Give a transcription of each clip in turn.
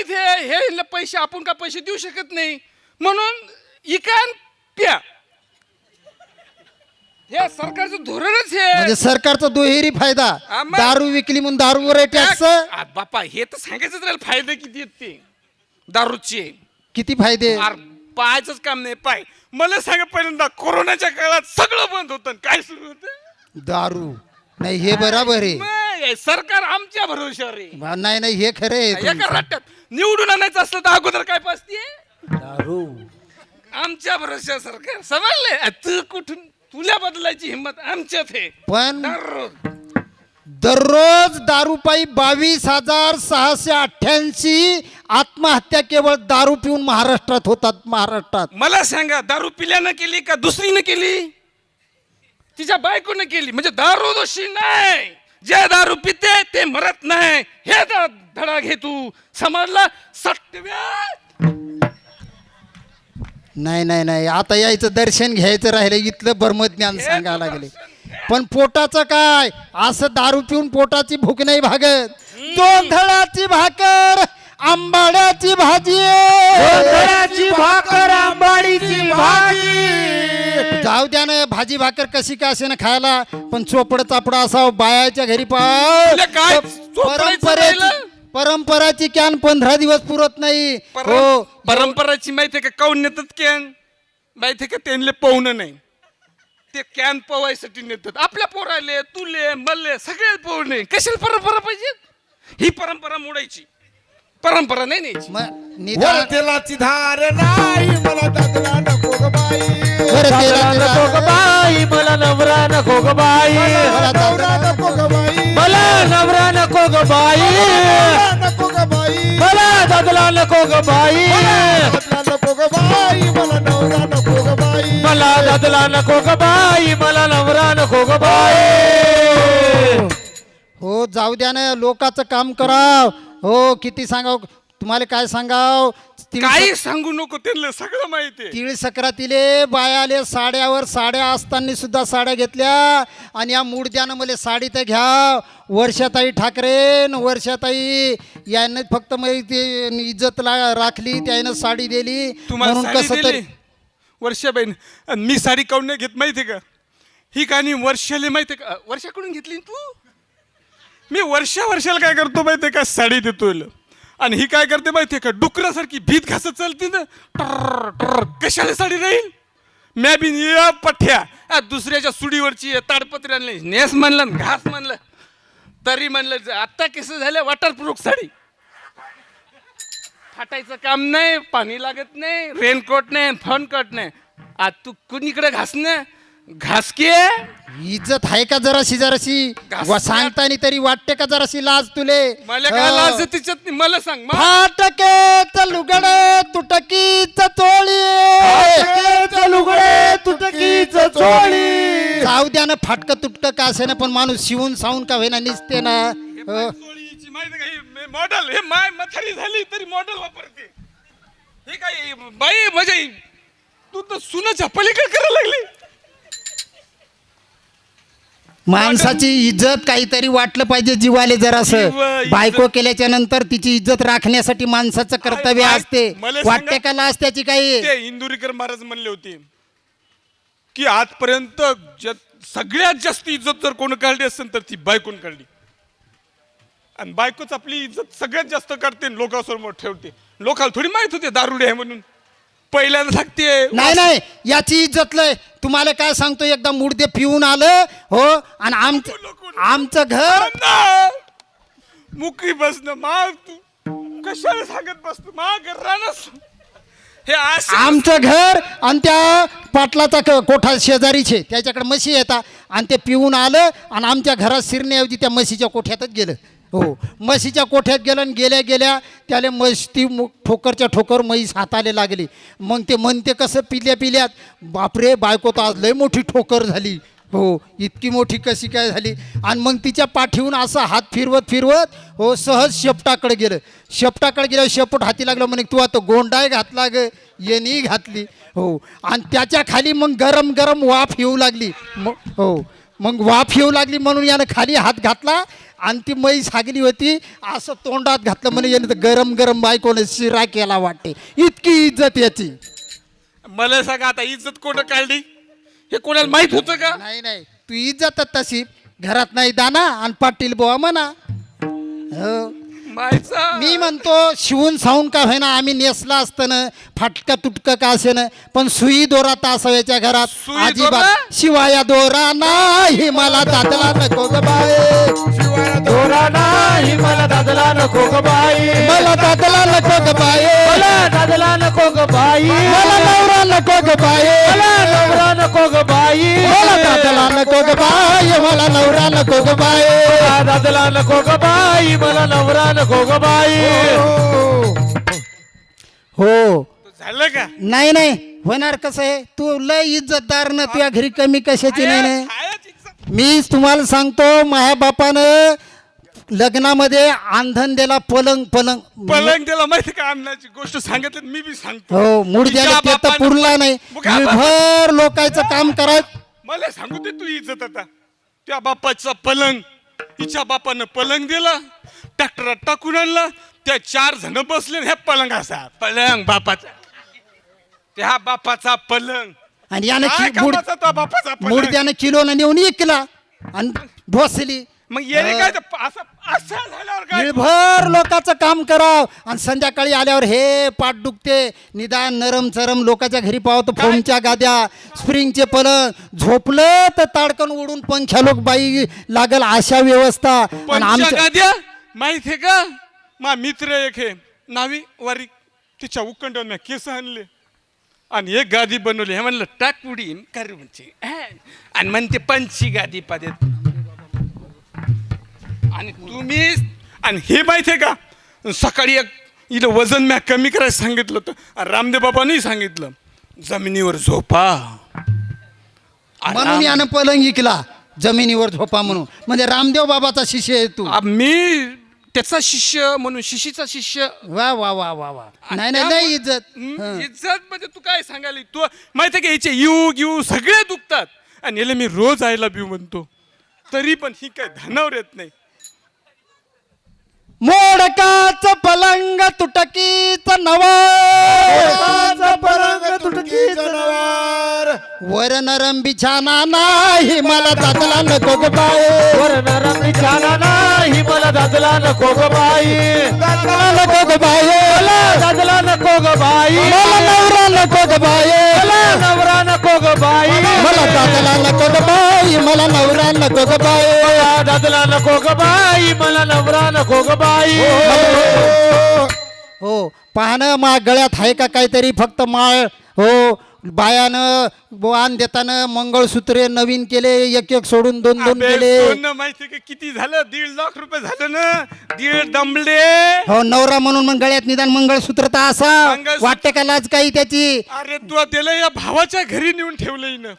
माहिती आहे हे पैसे आपण का पैसे देऊ शकत नाही म्हणून इकान प्या हे सरकारचं धोरणच म्हणजे आहे. सरकारचा दुहेरी फायदा. आम्हा- दारू विकली म्हणून दारूवर टॅक्स. बापा हे तर सांगायचंच राहील फायदे किती आहेत ते दारूचे. किती फायदे. पाहायचंच काम नाही. पाय मला सांगा पहिल्यांदा कोरोनाच्या काळात सगळं बंद होतं काय सुरू होतं. दारू नाही हे बरोबर आहे. मग सरकार आमच्या भरोश्यावर आहे. नाही नाही हे खरं आहे एका तुमचं. रट्ट्यात निवडून आणायचं असलं तर अगोदर काय पाचतीये दारू. आमच्या भरोश्यावर सरकार समजले. तू कुठून तुला बदलायची हिंमत आमच्यात आहे. पण दररोज दररोज दारूपायी 22,688 आत्महत्या केवळ दारू पिऊन महाराष्ट्रात होतात. महाराष्ट्रात. मला सांगा दारू पिल्यानं केली का दुसरीनं केली. तिच्या बायकोनं केली म्हणजे दारू दोषी नाही. जे दारू पिते ते मरत नाही हे धडा घे तू समजला. सत्यव्या नाही नाही नाही आता यायचं दर्शन घ्यायचं राहिलं इथलं ब्रह्मज्ञान सांगायला लागले. पण पोटाचं काय असं दारू पिऊन पोटाची भूक नाही भागत. जोंधळाची भाकर आंबाड्याची भाजी. जोंधळाची भाकर आंबाडीची भाजी. जाऊ द्या ना भाजी भाकर कशी काय असे ना खायला पण चोपड चापड असावं बायाच्या घरी तुला काय चोपडायचं राहिलं? परंपराची कॅन 15 दिवस पुरत नाही. हो परंपराची माहितीये का काऊन नेतात कॅन माहितीये का त्यांना पोहणं नाही ते कॅन पोवायसाठी नेतात. आपल्या पोराले तुले मल्ले सगळे पोहणे कशाला परंपरा पाहिजे. ही परंपरा मोडायची परंपरा नाही न्यायची. निदान तेलाची धार नाही मला दादला नको ग बाई. बरं, तेला- नको ग बाई मला नवरा नको ग बाई. मला नवरा नको ग बाई. मला नवरा नको ग बाई. नको ग बाई. मला दादला नको ग बाई. दादला नको ग बाई. मला नवरा नको ग बाई. मला दादला नको ग बाई. मला नवरा नको ग बाई. हो जाऊ द्या ना लोकांचं काम कराव. हो किती सांगाव तुम्हाला काय सांगाव. काही सांगू नको त्यांना सगळं माहितीये. तिळ सक्रातीले बायाले साड्यावर साड्या असताना सुद्धा साड्या घेतल्या आणि या मुडद्यानं मला साडी तर घ्या. वर्षाताई ठाकरे न वर्षाताई यानं फक्त मग ते इज्जत राखली त्यानं साडी दिली तुम्हाला म्हणून साडी कसं दिली तरी. वर्षाबाईन आणि मी साडी काऊन नाही घेत माहितीये का. ही कहाणी वर्षाले माहितीये का वर्षाकडून घेतली ना तू. मी वर्षाला काय करतो माहितीये का साडी देतो आणि ही काय करते माहितीये का डुकरासारखी भीत घासत चालते ना. टर टर कशाला साडी राहील. म्या बी पठ्या दुसऱ्याच्या सुडीवरची ताडपत्री आणली नेस म्हणलं घास म्हणलं तरी म्हणलं आता कसं झालं वॉटरप्रूफ साडी. फाटायचं काम नाही पाणी लागत नाही रेनकोट नाही फनकोट नाही. आज तू कुणीकडे घास ना घास के इज्जत आहे का जराशी सांगतानी तरी वाटते का जराशी लाज तुले. मला काय लाज तिच्यात नाही. मला सांग मग. फाटकेच लुगडे तुटकीच चोळी. लुगडे तुटकीच चोळी. जाऊ द्या ना फाटकं तुटकं का असे ना पण माणूस शिवून सावून का होईना निसते ना. चोळीची माहिती का हे मॉडेल हे माय मथारी झाली तरी मॉडेल वापरते. हे काय बाई म्हणजे तू तर सुनाच्या पलीकडे करायला लागली. माणसाची इज्जत काहीतरी वाटलं पाहिजे जीवाले जरासं. इज्जत. बायको केल्याच्या नंतर तिची इज्जत राखण्यासाठी माणसाचं कर्तव्य असते. मला वाटते सांगा, का लाज त्याची काही. ते इंदुरीकर महाराज म्हणले होते की आजपर्यंत सगळ्यात जास्त इज्जत जर कोण काढली असेल तर ती बायकोन काढली. आणि बायकोच आपली इज्जत सगळ्यात जास्त काढते लोकांसमोर ठेवते. लोकांना थोडी माहित होते दारुडे आहे म्हणून पहिल्यांदा सांगते. नाही नाही याची इज्जत लय. तुम्हाला काय सांगतो एकदा मुडदे पिऊन आलं हो आणि आमचं घर मुकी बसणं माग तू कशाला सांगत बसतो माग रानस हे आमचं घर आणि त्या पाटलाचा कोठा शेजारीचे त्याच्याकडे म्हशी येतात आणि ते पिऊन आलं आणि आमच्या घरात शिरण्याऐवजी त्या म्हशीच्या कोठ्यातच गेलं. हो म्हशीच्या कोठ्यात गेलं आणि गेल्या गेल्या त्याला म्हशी ती ठोकरच्या ठोकर म्हैस हाताले लागली. मग ते म्हणते कसं पिल्यात बापरे बायको तर आज लय मोठी ठोकर झाली. हो इतकी मोठी कशी काय झाली. आणि मग तिच्या पाठीहून असं हात फिरवत हो सहज शेपटाकडे गेलं. शेपटाकडे गेलं शेपट हाती लागलं म्हणे तू आता गोंडाय घातला ग येणी घातली. हो आणि त्याच्या खाली मग गरम गरम वाफ येऊ लागली. हो मग वाफ येऊ लागली म्हणून यानं खाली हात घातला आणि ती म्हैस हागली होती असं तोंडात घातलं म्हणे याने तर गरम गरम बायकोने शिरा केला वाटते, इतकी इज्जत याची. मला सांगा आता इज्जत कोण काढली हे कोणाला माहित होतं का? नाही नाही, तू इज्जत तशी घरात नाही दाना आणि पाटील बुवा म्हणा. हो. मायचा मी म्हणतो शिवून सावून का होईना आम्ही नेसला असतं ना, फाटका तुटका का असे ना, पण सुई दोरा तासाव्याच्या घरात सुई अजिबात दोरा? शिवाया दोरा नाही मला दादला नको ग बाई, दोरा नाही मला दादला नको ग बाई, मला दादला नको ग बाई, मला दादला नको ग बाई, मला नवरा नको ग बाई, मला नवरा नको ग बाई, मला दादला नको ग बाई, मला नवरा नको ग बाई. मला दादला नको ग बाई, मला नवरा नको ग बाई. हो झालं का? नाही नाही होणार कसं आहे, तू लय इज्जतदार ना, तुझ्या घरी कमी कशाची नाही ना. खायच इज्जत. मीच तुम्हाला सांगतो माझ्या बापानं लग्नामध्ये आंधन दिला पलंग पलंग. पलंग त्याला माहिती का अन्नाची गोष्ट सांगितली मी बी सांगतो. हो मुडद्याला तिच्या ते तर बापानं- पुरला नाही, बुका भर लोकांचं काम करायचं. मला सांगू दे तू इज्जत आता. त्या बापाचा पलंग हिच्या बापानं पलंग दिला, ट्रॅक्टरात टाकून आणला, त्या 4 जण बसले ह्या पलंग असा पलंग बापाचा, त्या बापाचा पलंग. आणि यानं काय कामाचा तो बापाचा पलंग? मुडद्यानं किलोनं नेऊन इकला आणि ढोसली. मग येणे काय ते असं असं झाल्यावर काय? निर्भर लोकांचं काम कराव आणि संध्याकाळी आल्यावर हे पाठ दुखते, निदान नरम चरम लोकांच्या घरी पावतो फोमच्या गाद्या, स्प्रिंगचे पलंग, झोपलं तर ताडकन उडून पंख्या लोक बाई लागल अशा व्यवस्था. आणि पंचा गाद्या माहितीये का? मा मित्र एक हे नावी वारी, तिच्या उकंडून मी केस आणले आणि एक गादी बनवली. हे म्हणलं टाक उडी करूची आणि म्हणते पंची गादी पादेत. आणि तुम्ही आणि हे माहितीये का, सकाळी एक इथं वजन म्या कमी करायला सांगितलं होतं, रामदेव बाबांनी सांगितलं जमिनीवर झोपा. म्हणून यानं पलंग इकला जमिनीवर झोपा म्हणून, म्हणजे रामदेव बाबाचा शिष्य आहे तू. मी त्याचा शिष्य म्हणून शिशीचा शिष्य. वा वा वा वा वा. नाही नाही लय इज्जत. इज्जत म्हणजे तू काय सांगायला, तू माहिती का याचे यू सगळे दुखतात आणि याला मी रोज आय लव्ह यू म्हणतो, तरी पण ही काय धनावर येत नाही. मोडकाच पलंग तुटकीच नवार, वर नरम बिछाना नाही मला दादला नको ग बाई, वर नरम बिछाना नाही मला दादला नको ग बाई, दादला नको ग बाई, मला दादला नको ग बाई, मला नवरा नको ग बाई, मला नवरा नको ग बाई, मला दादला नको ग बाई, मला नवरा नको ग बाई, मला दादला नको ग बाई, मला नवरा नको ग बाई. हो पाहणं मा गळ्यात आहे का काहीतरी फक्त माळ. हो बायानं वाण देताना मंगळसूत्रे नवीन केले, एक एक सोडून दोन दोन केले. सोनं माहिती का किती झालं? 1.5 लाख रुपये झालं ना, 1.5 दमले. हो नवरा म्हणून मग गळ्यात निदान मंगळसूत्र तर असा मंगळसूत्र- वाटते का लाज काही त्याची. अरे तू त्याला या भावाच्या घरी नेऊन ठेवलंय ना,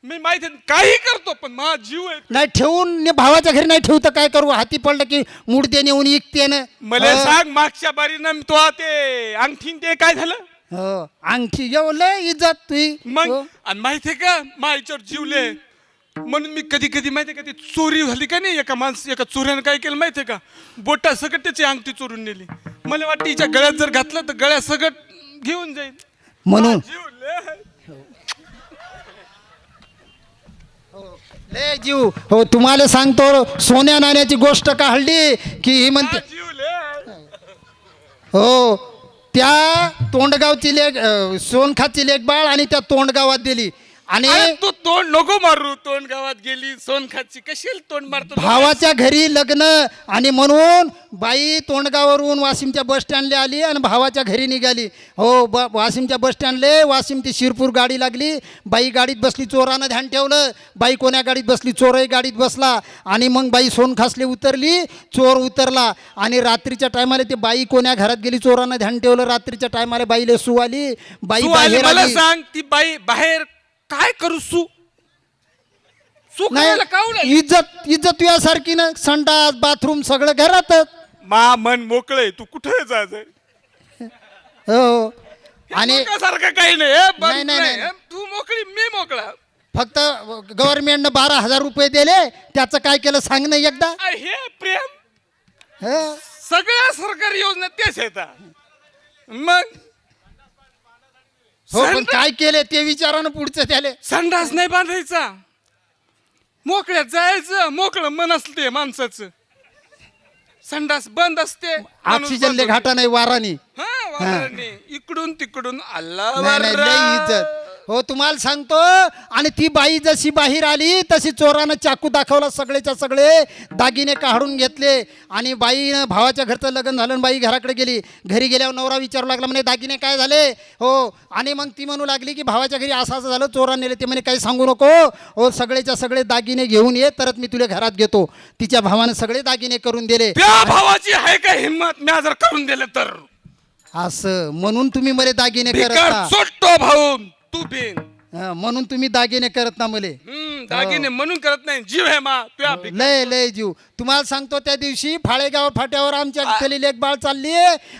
मी माहिती काही करतो पण माझा जीव आहे. नाही ठेवून भावाच्या घरी नाही ठेवतं काय करू, हाती पडलं की मुडदे नेऊन इकते ना. मला सांग मागच्या बारीनं तो ते अंगठीन ते काय झालं? हो अंगठी जेवलं इज्जत तुझी. मग हो. आणि माहितीये का माझ्यावर जीवले म्हणून मी कधी कधी माहितीये का ती चोरी झाली का नाही, एका चोऱ्यानं काय केलं माहितीये का, बोटा सगट त्याची अंगठी चोरून नेली. मला वाटतं हिच्या गळ्यात जर घातलं तर गळ्या सगट घेऊन जाईल म्हणून जीवले. लय जीव. हो तुम्हाला सांगतो सोन्या नाण्याची गोष्ट काढली की ही म्हणते. जीवले हो त्या तोंडगावची लेक सोनखाची लेक बाळ आणि त्या तोंडगावात दिली आणि अरे तू तोंड नको मारू, तोंड गावात गेली सोनखाची कशी तोंड मारतो? भावाच्या घरी लग्न आणि म्हणून बाई तोंडगाववरून वाशिमच्या बस स्टँडला आली आणि भावाच्या घरी निघाली. हो वाशिमच्या बस स्टँडले वाशिम ती शिरपूर गाडी लागली. बाई गाडीत बसली, चोरानं ध्यान ठेवलं. बाई कोण्या गाडीत बसली, चोरही गाडीत बसला आणि मग बाई सोनखासले उतरली, चोर उतरला आणि रात्रीच्या टायमाला ते बाई कोण्या घरात गेली, चोरानं ध्यान ठेवलं. रात्रीच्या टायमाला बाईले सू आली, बाई बाहेर मला आली. सांग ती बाई बाहेर काय करू? सू करायला काहून आली? नाही इज्जत इज्जत यासारखी ना, संडास बाथरूम सगळं घरातच. मा मन मोकळे, तू कुठे जायचंय? हो आणि सारखं काही नाही हे बंद नाही, नाही, नाही. नाही. तू मोकळी मी मोकळा. फक्त गव्हर्नमेंटनं 12,000 रुपये दिले, त्याचं काय केलं सांग ना एकदा. हे प्रेम हं? सगळ्या सरकारी योजना तेच येतात. मग हो पण काय केले ते विचारा ना पुढचं त्याले. संडास नाही बांधायचा, मोकळ्यात जायचं, मोकळं मन असते माणसाचं. संडास बंद असते, माणूस ऑक्सिजन ले बंद घाटा नाही वारानी. होतो. वाराने इकडून तिकडून अल्ला नाही नाही लय इज्जत. हो तुम्हाला सांगतो. आणि ती बाई जशी बाहेर आली तशी चोरानं चाकू दाखवला, सगळेच्या सगळे दागिने काढून घेतले. आणि बाईनं भावाच्या घरचं लग्न झालं आणि बाई घराकडे गेली. घरी गेल्यावर नवरा विचारू लागला म्हणे दागिने काय झाले हो. आणि मग ती म्हणू लागली की भावाच्या घरी असं असं झालं, चोराने नेले. ते म्हणे काही सांगू नको हो, सगळेच्या सगळे दागिने घेऊन ये तरच मी तुला घरात घेतो. तिच्या भावानं सगळे दागिने करून दिले. त्या भावाची आहे का हिंमत, मी जर करून दिलं तर असं म्हणून तुम्ही मला दागिने करत भिकार ना. सोडतो भाऊ तू बिन. म्हणून तुम्ही दागिने करत ना मले. दागिने म्हणून करत नाही, जीव आहे मा तुया भिकार. लय लय जीव. तुम्हाला सांगतो त्या दिवशी फाळेगाव फाट्यावर आमच्या इथली लेक बाळ चालली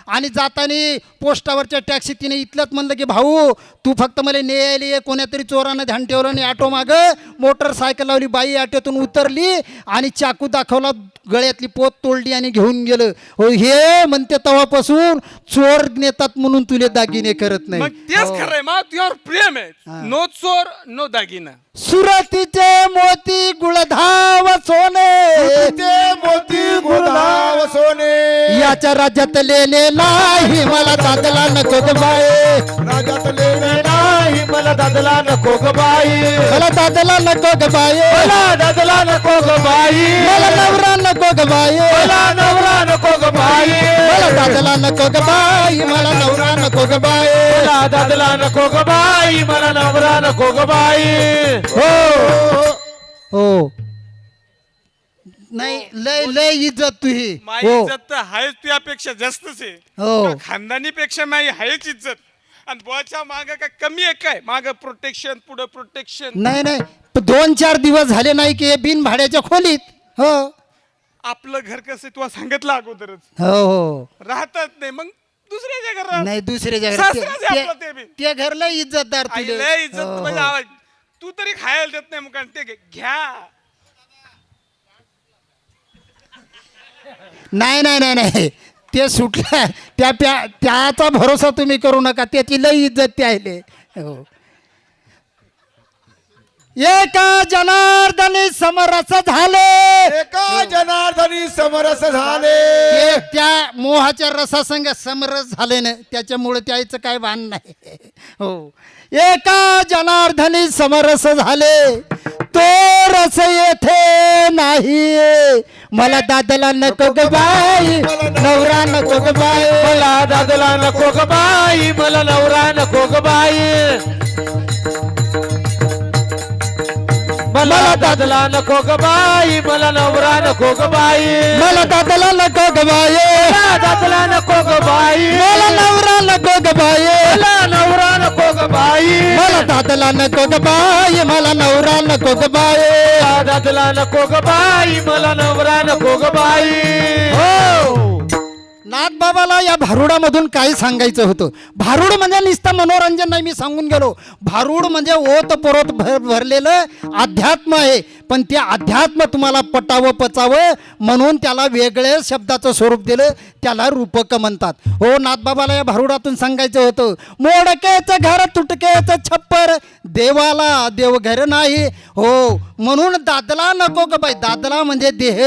आणि जाताना पोस्टावरच्या टॅक्सी तिने इथलंच म्हणलं की भाऊ तू फक्त मला नेयायला ये. कोण्यातरी चोरानं ध्यान ठेवलं आणि ऑटो मागं मोटरसायकल लावली. बाई ऑटोतून उतरली आणि चाकू दाखवला, गळ्यातली पोत तोडली आणि घेऊन गेलं. हो हे म्हणते तेव्हापासून चोर नेतात म्हणून तुले दागिने करत नाही. मग तेच खरंय मा तुझ्यावर प्रेम आहे. नो चोर नो दागिना. सुरतीचे मोती गुळधाव सोने, मोती गुलाब सोने, याच्या राज्यात लेले नाही मला दादला नको ग बाई. राजात लेणे नाही मला दादला नको ग बाई. मला दादला नको ग बाई. मला दादला नको ग बाई. मला नवरा नको ग बाई. मला नवरा नको ग बाई. मला दादला नको ग बाई. मला नवरा नको ग बाई. मला दादला नको ग बाई. मला नवरा नको ग बाई. हो हो नाही लय लय इज्जत तुही. माझी हो इज्जत तर आहेच तुझ्यापेक्षा जास्तच आहे. हो खानदानी पेक्षा माझी आहेच इज्जत. आणि बुवाच्या माग काय कमी आहे काय, माग प्रोटेक्शन पुढे प्रोटेक्शन. नाही नाही 2-4 दिवस झाले नाही की बिन भाड्याच्या खोलीत. हो आपलं घर कसं तुला सांगितलं अगोदरच, हो हो राहतात नाही मग दुसऱ्याच्या घरात. नाही दुसऱ्याच्या सासराच आहे आपलं ते बी. ते घर लय इज्जतदार तुले. आईला इज्जत हो, म्हणजे हो. आवाज तू तरी खायला देत नाही मग ते घ्या. नाही नाही नाही नाही ते सुटलं. त्याचा भरोसा तुम्ही करू नका, त्याची लय इज्जत ते आहे. हो एका जनार्दनी समरस झाले. एका जनार्दनी समरस झाले. ते त्या मोहाच्या रसासंग समरस झाले ना, त्याच्यामुळे त्याचं काय भान नाही. हो एका जनार्दनी समरस झाले, तो रस येथे नाही. मला दादला नको ग बाई. नवरा नको ग बाई. मला दादला नको ग बाई. मला नवरा नको ग बाई. मला दादला नको ग बाई. मला नवरा नको ग बाई. मला दादला नको ग बाई. मला दादला नको ग बाई. मला नवरा नको ग बाई. मला नवरा नको ग बाई. मला दादला नको ग बाई. मला नवरा नको ग बाई. मला दादला नको ग बाई. मला नवरा नको ग बाई. हो नाथबाबाला या भारुडामधून काय सांगायचं होतं. भारुड म्हणजे नुसतं मनोरंजन नाही, मी सांगून गेलो. भारुड म्हणजे ओतप्रोत भरलेलं अध्यात्म आहे. पण ते अध्यात्म तुम्हाला पटावं पचावं म्हणून त्याला वेगळ्या शब्दाचं स्वरूप दिलं, त्याला रूपक म्हणतात. हो नाथबाबाला या भारुडातून सांगायचं होतं. मोडकेचं घर तुटकेचं छप्पर, देवाला देवघर नाही. हो म्हणून दादला नको ग बाई. दादला म्हणजे देह.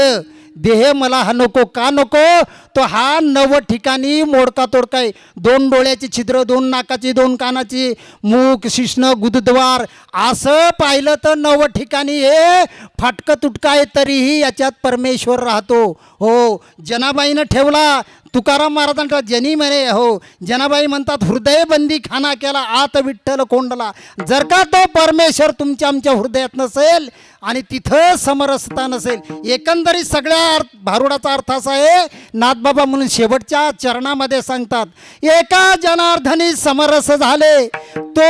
देह मला हा नको. का नको, तो हा 9 ठिकाणी मोडका तोडका आहे. 2 डोळ्याची छिद्र, 2 नाकाची, 2 कानाची, मूक शिश्न गुदद्वार, असं पाहिलं तर 9 ठिकाणी हे फाटकं तुटका आहे. तरीही याच्यात परमेश्वर राहतो. हो जनाबाईनं ठेवला. तुकाराम महाराजांचा जनी म्हणे. हो जनाबाई म्हणतात हृदयबंदी खाना केला आत विठ्ठल कोंडला. जर का तो परमेश्वर तुमच्या आमच्या हृदयात नसेल आणि तिथं समरसता नसेल. एकंदरीत सगळ्या भारुडाचा अर्थ असा आहे. नाथबाबा म्हणून शेवटच्या चरणामध्ये सांगतात एका जनार्दनी समरस झाले, तो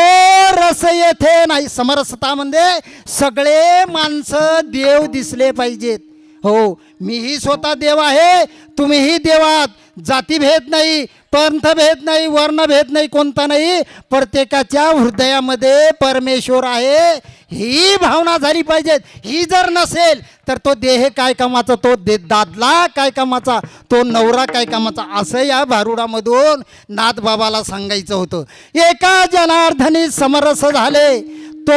रस येथे नाही. समरसता म्हणजे सगळे माणसं देव दिसले पाहिजेत. हो मीही स्वतः देव आहे, तुम्हीही देव आहात. जातीभेद नाही, पंथभेद नाही, वर्णभेद नाही, कोणता नाही. प्रत्येकाच्या हृदयामध्ये परमेश्वर आहे ही भावना झाली पाहिजे. ही जर नसेल तर तो देह काय कामाचा, तो दादला काय कामाचा, तो नवरा काय कामाचा, असं या भारुडामधून नाथबाबाला सांगायचं होतं. एका जनार्दनी समरस झाले तो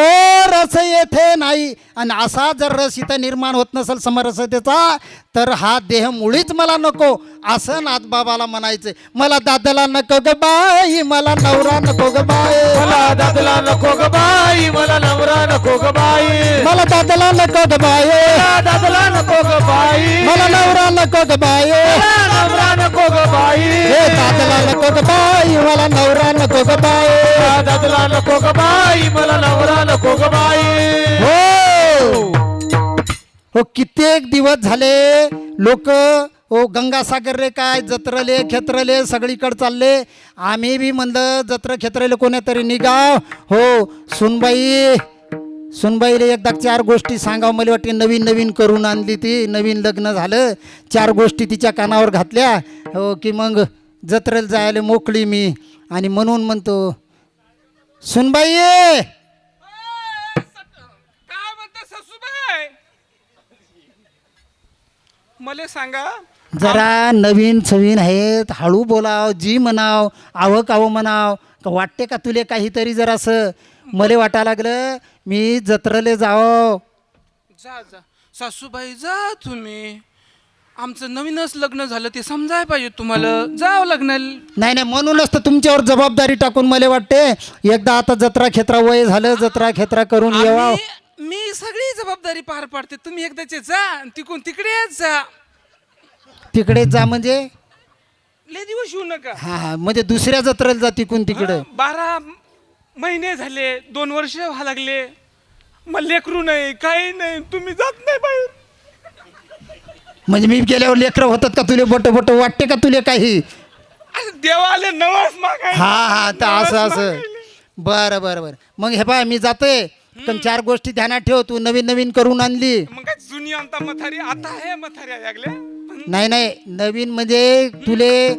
रस येथे नाही. आणि असा जर रस इथं निर्माण होत नसेल समरसतेचा तर हा देह मुळीच मला नको, असं नाथबाबाला म्हणायचं. मला दादला नको ग बाई, मला नवरा नको ग बाई, मला दादला नको ग बाई, मला नवरा नको ग बाई, मला दादला नको ग बाई, मला दादला नको ग बाई, मला नवरा नको ग बाई, मला नवरा नको ग बाई, हे दादला नको ग बाई, मला नवरा नको ग बाई. मला दादला नको ग बाई, मला नवरा नको ग बाई. हो कित्येक दिवस झाले लोक हो गंगासागर रे काय जत्रले खेत्रले सगळीकडे चालले. आम्ही बी म्हणलं जत्र खेत्रले कोणीतरी निघाव. हो सुनबाईले एकदा 4 गोष्टी सांगावं. मला वाटते नवीन नवीन करून आणली ती, नवीन लग्न झालं, 4 गोष्टी तिच्या कानावर घातल्या हो की मग जत्रेला जायला मोकळी मी. आणि म्हणून म्हणतो सुनबाई काय म्हणता सासूबाई, मला सांगा. जरा नवीन सवीन आहेत, हळू बोलाव, जी म्हणाव, आवं कावं म्हणाव. वाटते का तुले काहीतरी जर असं मले वाटा लागलं मी जत्रेले जाव. जा जा सासूबाई जा तुम्ही, आमचं नवीनच लग्न झालं ते समजायला पाहिजे तुम्हाला. जाव लग्नाला. नाही नाही म्हणूनच तर तुमच्यावर जबाबदारी टाकून मला वाटते एकदा आता जत्रा खेत्रा वय झालं, जत्रा खेत्रा करून येवा. मी सगळी जबाबदारी पार पाडते, तुम्ही एकदाचे जा तिकून तिकडेच जा. तिकडे जा म्हणजे लय दिवस येऊ नका. हा म्हणजे दुसऱ्या जत्रेला जा तिकून तिकडं. 12 महिने झाले, 2 वर्ष व्हा लागले, मग लेकरू नाही काही नाही, तुम्ही जात नाही बाहेर. म्हणजे मी गेल्यावर लेकरं होतात का तुले, बोट बोट वाटते का तुले काही. अरे देवाले नवस मागायला. हा तर असं असं बरं बरं बरं. मग हे पाय मी जाते पण 4 गोष्टी ध्यानात ठेव. तू नवीन नवीन करून आणली. मग काय जुनी आणता मथारी, आता हे मथारी आहे लागले. नाही नाही नवीन म्हणजे तुले